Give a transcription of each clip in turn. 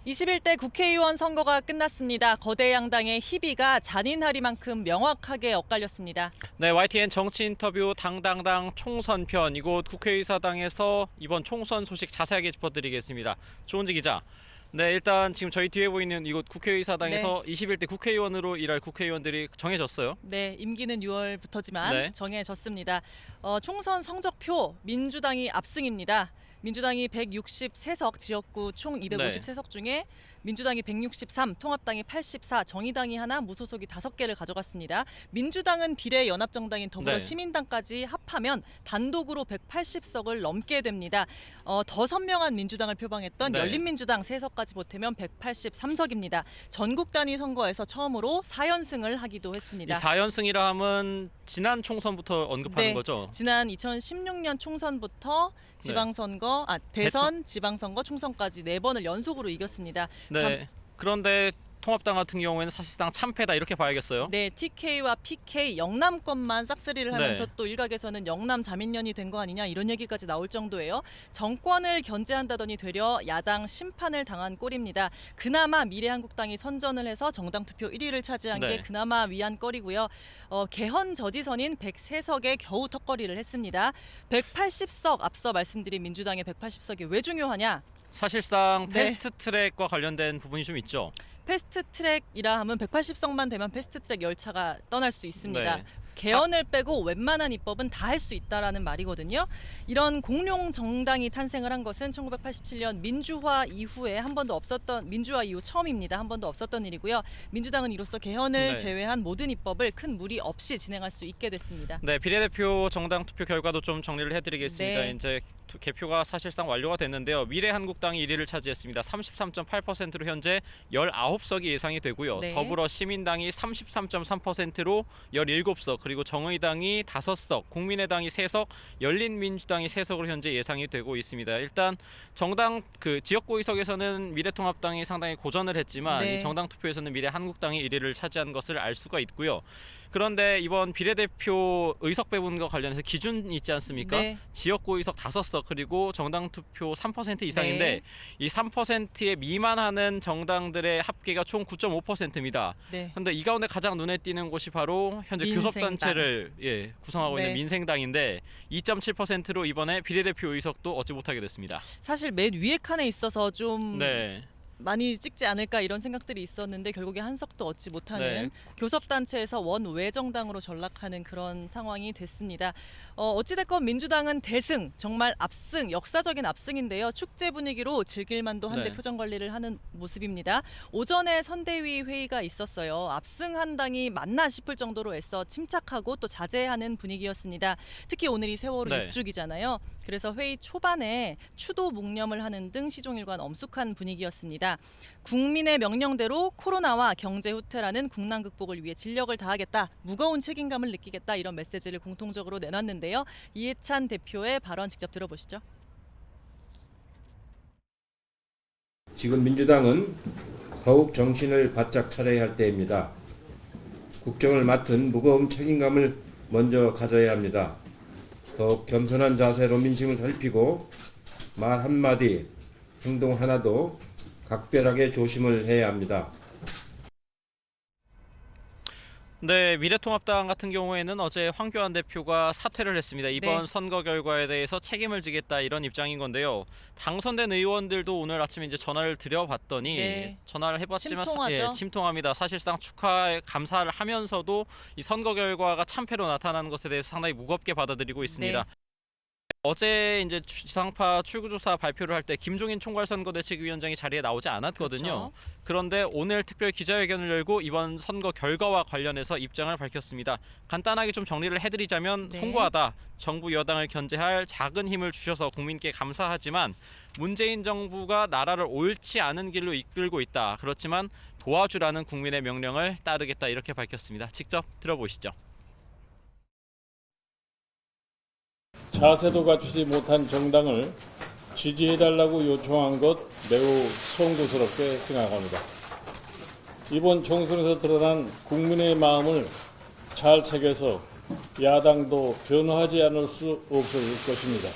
21대 국회의원 선거가 끝났습니다. 거대 양당의 희비가 잔인하리만큼 명확하게 엇갈렸습니다. 네, YTN 정치 인터뷰 당당당 총선편, 이곳 국회의사당에서 이번 총선 소식 자세하게 짚어드리겠습니다. 조은지 기자. 네, 일단 지금 저희 뒤에 보이는 이곳 국회의사당에서 21대 국회의원으로 일할 국회의원들이 정해졌어요. 네, 임기는 6월부터지만 네. 정해졌습니다. 총선 성적표 민주당이 압승입니다. 민주당이 163석, 지역구 총 253석 중에 민주당이 163, 통합당이 84, 정의당이 하나, 무소속이 5개를 가져갔습니다. 민주당은 비례연합정당인 더불어시민당까지 합하면 단독으로 180석을 넘게 됩니다. 더 선명한 민주당을 표방했던 네. 열린민주당 3석까지 보태면 183석입니다. 전국 단위 선거에서 처음으로 4연승을 하기도 했습니다. 이 4연승이라 함은 지난 총선부터 언급하는 네. 거죠? 지난 2016년 총선부터 지방선거, 대선, 지방선거, 총선까지 4번을 연속으로 이겼습니다. 네. 그런데 통합당 같은 경우에는 사실상 참패다 이렇게 봐야겠어요. 네, TK와 PK 영남권만 싹쓸이를 하면서 네. 또 일각에서는 영남 자민련이 된 거 아니냐 이런 얘기까지 나올 정도예요. 정권을 견제한다더니 되려 야당 심판을 당한 꼴입니다. 그나마 미래한국당이 선전을 해서 정당 투표 1위를 차지한 네. 게 그나마 위안거리고요. 개헌 저지선인 103석에 겨우 턱걸이를 했습니다. 180석 앞서 말씀드린 민주당의 180석이 왜 중요하냐? 사실상 네. 패스트트랙과 관련된 부분이 좀 있죠. 패스트트랙이라 하면 180석만 되면 패스트트랙 열차가 떠날 수 있습니다. 네. 개헌을 빼고 웬만한 입법은 다 할 수 있다라는 말이거든요. 이런 공룡 정당이 탄생을 한 것은 1987년 민주화 이후에 한 번도 없었던, 민주화 이후 처음입니다. 한 번도 없었던 일이고요. 민주당은 이로써 개헌을 네. 제외한 모든 입법을 큰 무리 없이 진행할 수 있게 됐습니다. 네, 비례대표 정당 투표 결과도 좀 정리를 해드리겠습니다. 네. 이제 개표가 사실상 완료가 됐는데요. 미래한국당이 1위를 차지했습니다. 33.8%로 현재 19석이 예상이 되고요. 네. 더불어시민당이 33.3%로 17석, 그리고 정의당이 5석, 국민의당이 3석, 열린민주당이 3석으로 현재 예상이 되고 있습니다. 일단 정당 지역구 의석에서는 미래통합당이 상당히 고전을 했지만 네. 이 정당 투표에서는 미래한국당이 1위를 차지한 것을 알 수가 있고요. 그런데 이번 비례대표 의석 배분과 관련해서 기준이 있지 않습니까? 네. 지역구 의석 5석, 그리고 정당 투표 3% 이상인데 네. 이 3%에 미만하는 정당들의 합계가 총 9.5%입니다. 네. 그런데 이 가운데 가장 눈에 띄는 곳이 바로 현재 민생당. 교섭단체를 구성하고 네. 있는 민생당인데 2.7%로 이번에 비례대표 의석도 얻지 못하게 됐습니다. 사실 맨 위에 칸에 있어서 좀 네. 많이 찍지 않을까 이런 생각들이 있었는데 결국에 한 석도 얻지 못하는 네. 교섭단체에서 원외 정당으로 전락하는 그런 상황이 됐습니다. 어찌됐건 민주당은 대승, 정말 압승, 역사적인 압승인데요. 축제 분위기로 즐길만도 한데 네. 표정 관리를 하는 모습입니다. 오전에 선대위 회의가 있었어요. 압승한 당이 맞나 싶을 정도로 애써 침착하고 또 자제하는 분위기였습니다. 특히 오늘이 세월호 네. 6주기잖아요. 그래서 회의 초반에 추도 묵념을 하는 등 시종일관 엄숙한 분위기였습니다. 국민의 명령대로 코로나와 경제 후퇴라는 국난 극복을 위해 진력을 다하겠다, 무거운 책임감을 느끼겠다 이런 메시지를 공통적으로 내놨는데요. 이해찬 대표의 발언 직접 들어보시죠. 지금 민주당은 더욱 정신을 바짝 차려야 할 때입니다. 국정을 맡은 무거운 책임감을 먼저 가져야 합니다. 더욱 겸손한 자세로 민심을 살피고 말 한마디, 행동 하나도 각별하게 조심을 해야 합니다. 네, 미래통합당 같은 경우에는 어제 황교안 대표가 사퇴를 했습니다. 이번 네. 선거 결과에 대해서 책임을 지겠다 이런 입장인 건데요. 당선된 의원들도 오늘 아침에 이제 전화를 드려봤더니 네. 전화를 해봤지만 침통하죠? 침통합니다. 사실상 축하 감사를 하면서도 이 선거 결과가 참패로 나타나는 것에 대해서 상당히 무겁게 받아들이고 있습니다. 네. 어제 이제 지상파 출구조사 발표를 할 때 김종인 총괄선거대책위원장이 자리에 나오지 않았거든요. 그렇죠. 그런데 오늘 특별 기자회견을 열고 이번 선거 결과와 관련해서 입장을 밝혔습니다. 간단하게 좀 정리를 해드리자면 네. 송구하다. 정부 여당을 견제할 작은 힘을 주셔서 국민께 감사하지만 문재인 정부가 나라를 옳지 않은 길로 이끌고 있다. 그렇지만 도와주라는 국민의 명령을 따르겠다 이렇게 밝혔습니다. 직접 들어보시죠. 자세도 갖추지 못한 정당을 지지해달라고 요청한 것 매우 송구스럽게 생각합니다. 이번 총선에서 드러난 국민의 마음을 잘 새겨서 야당도 변화하지 않을 수 없을 것입니다.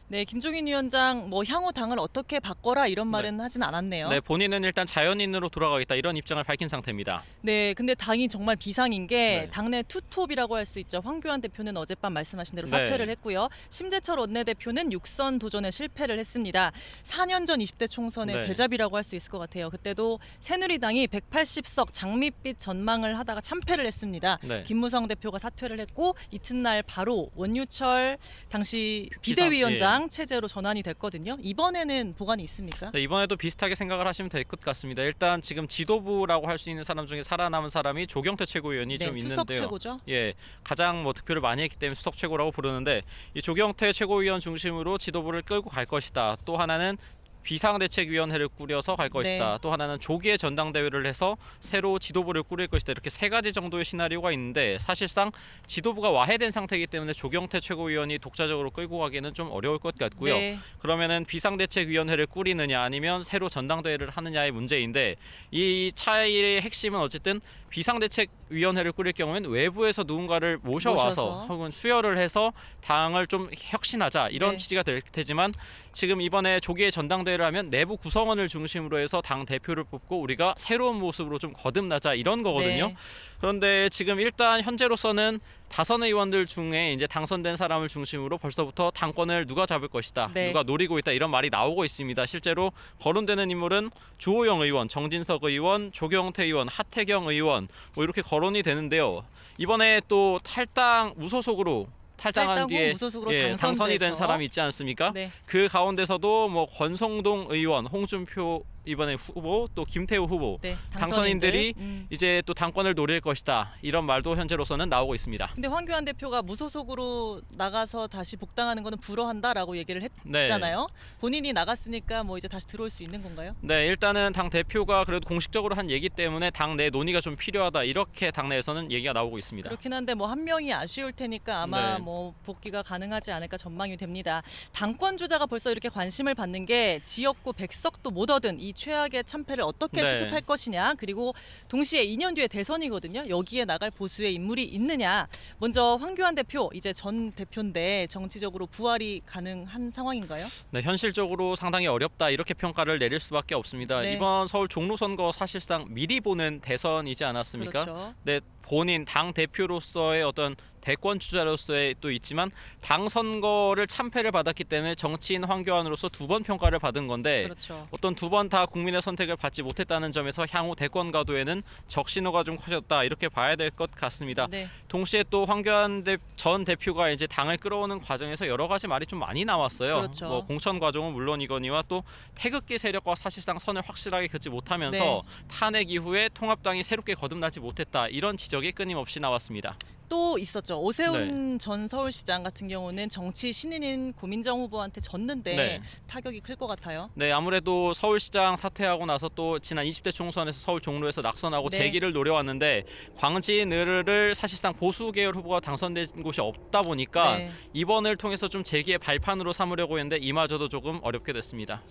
네, 김종인 위원장 뭐 향후 당을 어떻게 바꿔라 이런 말은 하진 않았네요. 네, 본인은 일단 자연인으로 돌아가겠다 이런 입장을 밝힌 상태입니다. 네, 근데 당이 정말 비상인 게 네. 당내 투톱이라고 할 수 있죠. 황교안 대표는 어젯밤 말씀하신 대로 네. 사퇴를 했고요. 심재철 원내대표는 6선 도전에 실패를 했습니다. 4년 전 20대 총선의 네. 대잡이라고 할 수 있을 것 같아요. 그때도 새누리당이 180석 장밋빛 전망을 하다가 참패를 했습니다. 네. 김무성 대표가 사퇴를 했고 이튿날 바로 원유철 당시 비대위원장 체제로 전환이 됐거든요. 이번에는 보관이 있습니까? 네, 이번에도 비슷하게 생각을 하시면 될 것 같습니다. 일단 지금 지도부라고 할 수 있는 사람 중에 살아남은 사람이 조경태 최고위원이 네, 좀 수석 있는데요. 최고죠. 예, 가장 뭐 득표를 많이 했기 때문에 수석 최고라고 부르는데 이 조경태 최고위원 중심으로 지도부를 끌고 갈 것이다. 또 하나는 비상대책위원회를 꾸려서 갈 것이다. 네. 또 하나는 조기에 전당대회를 해서 새로 지도부를 꾸릴 것이다. 이렇게 세 가지 정도의 시나리오가 있는데 사실상 지도부가 와해된 상태이기 때문에 조경태 최고위원이 독자적으로 끌고 가기는 좀 어려울 것 같고요. 네. 그러면은 비상대책위원회를 꾸리느냐 아니면 새로 전당대회를 하느냐의 문제인데 이 차이의 핵심은 어쨌든 비상대책위원회를 꾸릴 경우에는 외부에서 누군가를 모셔와서 혹은 수여를 해서 당을 좀 혁신하자 이런 네. 취지가 될 테지만 지금 이번에 조기에 전당대회를 하면 내부 구성원을 중심으로 해서 당 대표를 뽑고 우리가 새로운 모습으로 좀 거듭나자 이런 거거든요. 네. 그런데 지금 일단 현재로서는 다선 의원들 중에 이제 당선된 사람을 중심으로 벌써부터 당권을 누가 잡을 것이다, 네. 누가 노리고 있다 이런 말이 나오고 있습니다. 실제로 거론되는 인물은 주호영 의원, 정진석 의원, 조경태 의원, 하태경 의원 뭐 이렇게 거론이 되는데요. 이번에 또 탈당 무소속으로 탈당한 탈당 후 뒤에 무소속으로 당선이 된 당선돼서. 사람이 있지 않습니까? 네. 그 가운데서도 뭐 권성동 의원, 홍준표 이번에 후보 또 김태우 후보 네, 당선인들이 당선인들. 이제 또 당권을 노릴 것이다 이런 말도 현재로서는 나오고 있습니다. 근데 황교안 대표가 무소속으로 나가서 다시 복당하는 거는 불허한다라고 얘기를 네. 했잖아요. 본인이 나갔으니까 뭐 이제 다시 들어올 수 있는 건가요? 네, 일단은 당 대표가 그래도 공식적으로 한 얘기 때문에 당내 논의가 좀 필요하다 이렇게 당내에서는 얘기가 나오고 있습니다. 그렇긴 한데 뭐 한 명이 아쉬울 테니까 아마 네. 뭐 복귀가 가능하지 않을까 전망이 됩니다. 당권 주자가 벌써 이렇게 관심을 받는 게 지역구 100석도 못 얻은 이 최악의 참패를 어떻게 네. 수습할 것이냐, 그리고 동시에 2년 뒤에 대선이거든요. 여기에 나갈 보수의 인물이 있느냐. 먼저 황교안 대표, 이제 전 대표인데 정치적으로 부활이 가능한 상황인가요? 네, 현실적으로 상당히 어렵다 이렇게 평가를 내릴 수밖에 없습니다. 네. 이번 서울 종로 선거 사실상 미리 보는 대선이지 않았습니까? 그렇죠. 네, 본인 당 대표로서의 어떤 대권 주자로서의 또 있지만 당 선거를 참패를 받았기 때문에 정치인 황교안으로서 두 번 평가를 받은 건데 그렇죠. 어떤 두 번 다 국민의 선택을 받지 못했다는 점에서 향후 대권 가도에는 적신호가 좀 커졌다 이렇게 봐야 될 것 같습니다. 네. 동시에 또 황교안 전 대표가 이제 당을 끌어오는 과정에서 여러 가지 말이 좀 많이 나왔어요. 그렇죠. 뭐 공천 과정은 물론이거니와 또 태극기 세력과 사실상 선을 확실하게 긋지 못하면서 네. 탄핵 이후에 통합당이 새롭게 거듭나지 못했다 이런 지적이 끊임없이 나왔습니다. 또 있었죠. 오세훈 전 서울시장 같은 경우는 정치 신인인 고민정 후보한테 졌는데 네. 타격이 클 것 같아요. 네, 아무래도 서울시장 사퇴하고 나서 또 지난 20대 총선에서 서울 종로에서 낙선하고 네. 재기를 노려왔는데 광진을을 사실상 보수 계열 후보가 당선된 곳이 없다 보니까 네. 이번을 통해서 좀 재기의 발판으로 삼으려고 했는데 이마저도 조금 어렵게 됐습니다.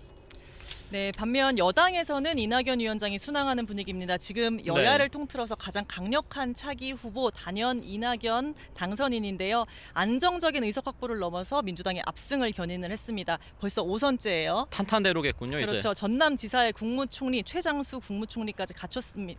네, 반면 여당에서는 이낙연 위원장이 순항하는 분위기입니다. 지금 여야를 통틀어서 가장 강력한 차기 후보 단연 이낙연 당선인인데요. 안정적인 의석 확보를 넘어서 민주당의 압승을 견인을 했습니다. 벌써 5선째예요. 탄탄대로겠군요. 그렇죠. 이제. 전남지사의 국무총리 최장수 국무총리까지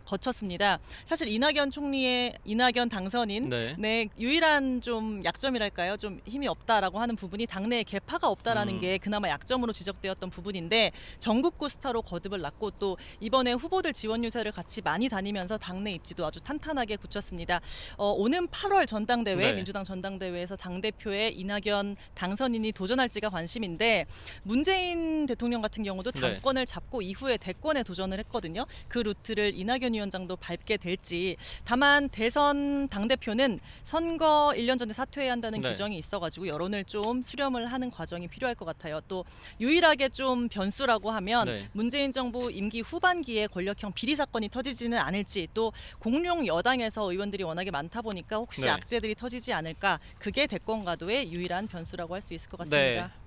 거쳤습니다. 사실 이낙연 당선인 네. 유일한 좀 약점이랄까요? 좀 힘이 없다라고 하는 부분이 당내에 개파가 없다라는 게 그나마 약점으로 지적되었던 부분인데 전국구 스타로 거듭을 낳고 또 이번에 후보들 지원 유세를 같이 많이 다니면서 당내 입지도 아주 탄탄하게 굳혔습니다. 오는 8월 전당대회 네. 민주당 전당대회에서 당대표에 이낙연 당선인이 도전할지가 관심인데 문재인 대통령 같은 경우도 네. 당권을 잡고 이후에 대권에 도전을 했거든요. 그 루트를 이낙연 위원장도 밟게 될지. 다만 대선 당대표는 선거 1년 전에 사퇴해야 한다는 네. 규정이 있어가지고 여론을 좀 수렴을 하는 과정이 필요할 것 같아요. 또 유일하게 좀 변수라고 하면 된다면 네. 문재인 정부 임기 후반기에 권력형 비리 사건이 터지지는 않을지, 또 공룡 여당에서 의원들이 워낙에 많다 보니까 혹시 네. 악재들이 터지지 않을까, 그게 대권 가도의 유일한 변수라고 할 수 있을 것 같습니다.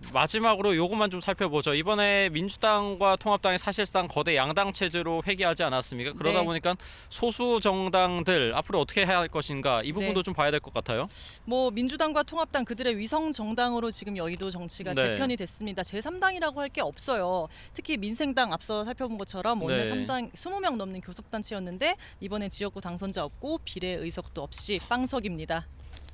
네. 마지막으로 요것만 좀 살펴보죠. 이번에 민주당과 통합당이 사실상 거대 양당 체제로 회귀하지 않았습니까? 그러다 네. 보니까 소수 정당들 앞으로 어떻게 해야 할 것인가, 이 부분도 네. 좀 봐야 될 것 같아요. 뭐 민주당과 통합당 그들의 위성 정당으로 지금 여의도 정치가 네. 재편이 됐습니다. 제3당이라고 할 게 없어요. 특히 민생당 앞서 살펴본 것처럼 원내 네. 3당 20명 넘는 교섭단체였는데 이번에 지역구 당선자 없고 비례 의석도 없이 빵석입니다.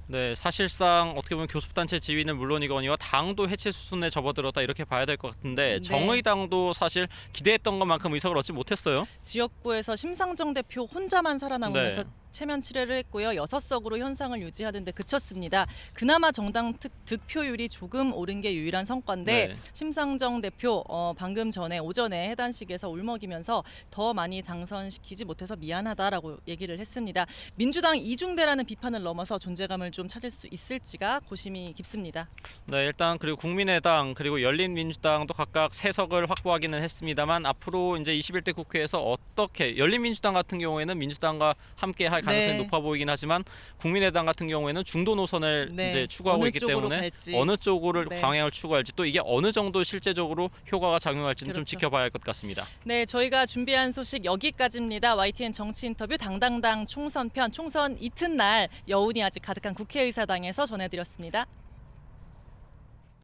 네, 사실상 어떻게 보면 교섭단체 지위는 물론이거니와 당도 해체 수순에 접어들었다, 이렇게 봐야 될 것 같은데 네. 정의당도 사실 기대했던 것만큼 의석을 얻지 못했어요. 지역구에서 심상정 대표 혼자만 살아남으면서 네. 체면 치레를 했고요. 6석으로 현상을 유지하는 데 그쳤습니다. 그나마 정당 득표율이 조금 오른 게 유일한 성과인데 네. 심상정 대표 방금 전에 오전에 해단식에서 울먹이면서 더 많이 당선시키지 못해서 미안하다라고 얘기를 했습니다. 민주당 이중대라는 비판을 넘어서 존재감을 좀 찾을 수 있을지가 고심이 깊습니다. 네, 일단 그리고 국민의당 그리고 열린민주당도 각각 3석을 확보하기는 했습니다만 앞으로 이제 21대 국회에서 어떻게, 열린민주당 같은 경우에는 민주당과 함께 할 가능성이 네. 높아 보이긴 하지만 국민의당 같은 경우에는 중도 노선을 네. 이제 추구하고 어느 있기 쪽으로 때문에 갈지. 어느 쪽으로 네. 방향을 추구할지, 또 이게 어느 정도 실제적으로 효과가 작용할지는 좀 그렇죠. 지켜봐야 할 것 같습니다. 네, 저희가 준비한 소식 여기까지입니다. YTN 정치 인터뷰 당당당 총선편, 총선 이튿날 여운이 아직 가득한 국회의사당에서 전해드렸습니다.